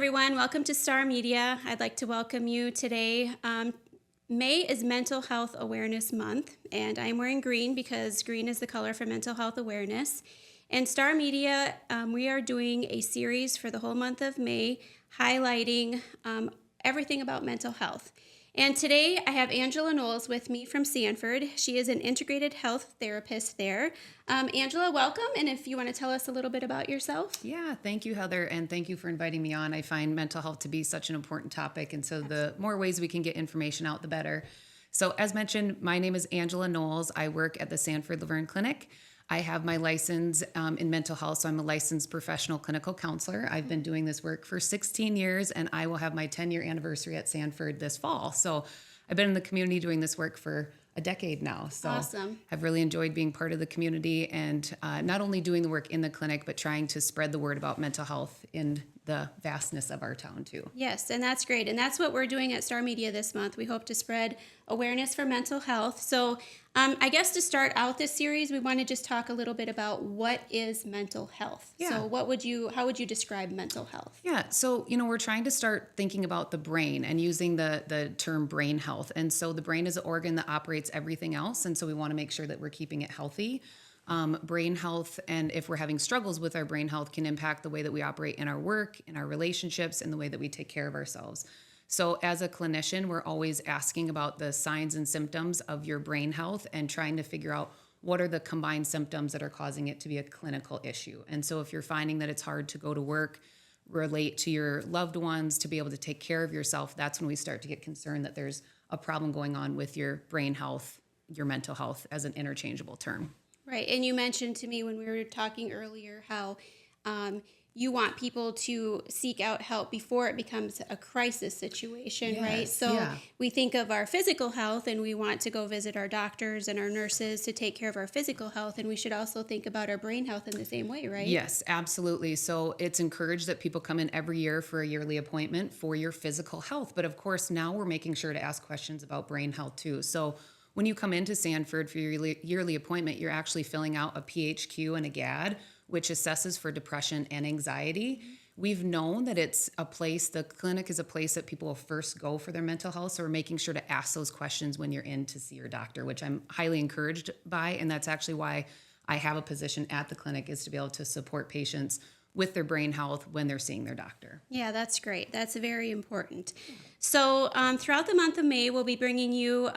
everyone. Welcome to Star Media. I'd like to welcome you today. May is Mental Health Awareness Month, and I'm wearing green because green is the color for mental health awareness. And Star Media, we are doing a series for the whole month of May highlighting everything about mental health. And today I have Angela Nolz with me from Sanford. She is an integrated health therapist there. Angela, welcome. And if you want to tell us a little bit about yourself. Yeah, thank you, Heather, and thank you for inviting me on. I find mental health to be such an important topic, and so the more ways we can get information out, the better. So as mentioned, my name is Angela Nolz. I work at the Sanford Luverne Clinic. I have my license in mental health, so I'm a licensed professional clinical counselor. I've been doing this work for 16 years, and I will have my 10-year anniversary at Sanford this fall. So I've been in the community doing this work for a decade now. So Awesome. I've really enjoyed being part of the community and not only doing the work in the clinic, but trying to spread the word about mental health in the vastness of our town too. Yes, and that's great. And that's what we're doing at Star Media this month. We hope to spread awareness for mental health. So I guess to start out this series, we want to just talk a little bit about what is mental health. Yeah. So how would you describe mental health? Yeah, so we're trying to start thinking about the brain and using the term brain health. And so the brain is an organ that operates everything else, and so we want to make sure that we're keeping it healthy. Brain health, and if we're having struggles with our brain health, can impact the way that we operate in our work, in our relationships, and the way that we take care of ourselves. So as a clinician, we're always asking about the signs and symptoms of your brain health and trying to figure out what are the combined symptoms that are causing it to be a clinical issue. And so if you're finding that it's hard to go to work, relate to your loved ones, to be able to take care of yourself, that's when we start to get concerned that there's a problem going on with your brain health, your mental health as an interchangeable term. Right. And you mentioned to me when we were talking earlier how you want people to seek out help before it becomes a crisis situation, Yes, right? So yeah. we think of our physical health and we want to go visit our doctors and our nurses to take care of our physical health. And we should also think about our brain health in the same way, right? Yes, absolutely. So it's encouraged that people come in every year for a yearly appointment for your physical health. But of course, now we're making sure to ask questions about brain health too. So when you come into Sanford for your yearly appointment, you're actually filling out a PHQ and a GAD, which assesses for depression and anxiety. We've known that it's a place, the clinic is a place that people will first go for their mental health. So we're making sure to ask those questions when you're in to see your doctor, which I'm highly encouraged by. And that's actually why I have a position at the clinic, is to be able to support patients with their brain health when they're seeing their doctor. Yeah, that's great. That's very important. So throughout the month of May, we'll be bringing you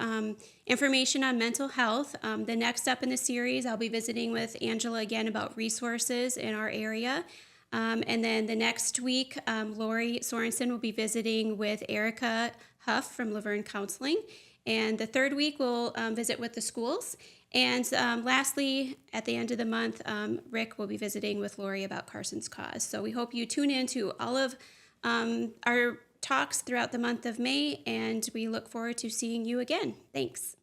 information on mental health. The next step in the series, I'll be visiting with Angela again about resources in our area. And then the next week, Lori Sorensen will be visiting with Erica Huff from Laverne Counseling. And the third week, we'll visit with the schools. And lastly, at the end of the month, Rick will be visiting with Lori about Carson's Cause. So we hope you tune in to all of our talks throughout the month of May, and we look forward to seeing you again. Thanks.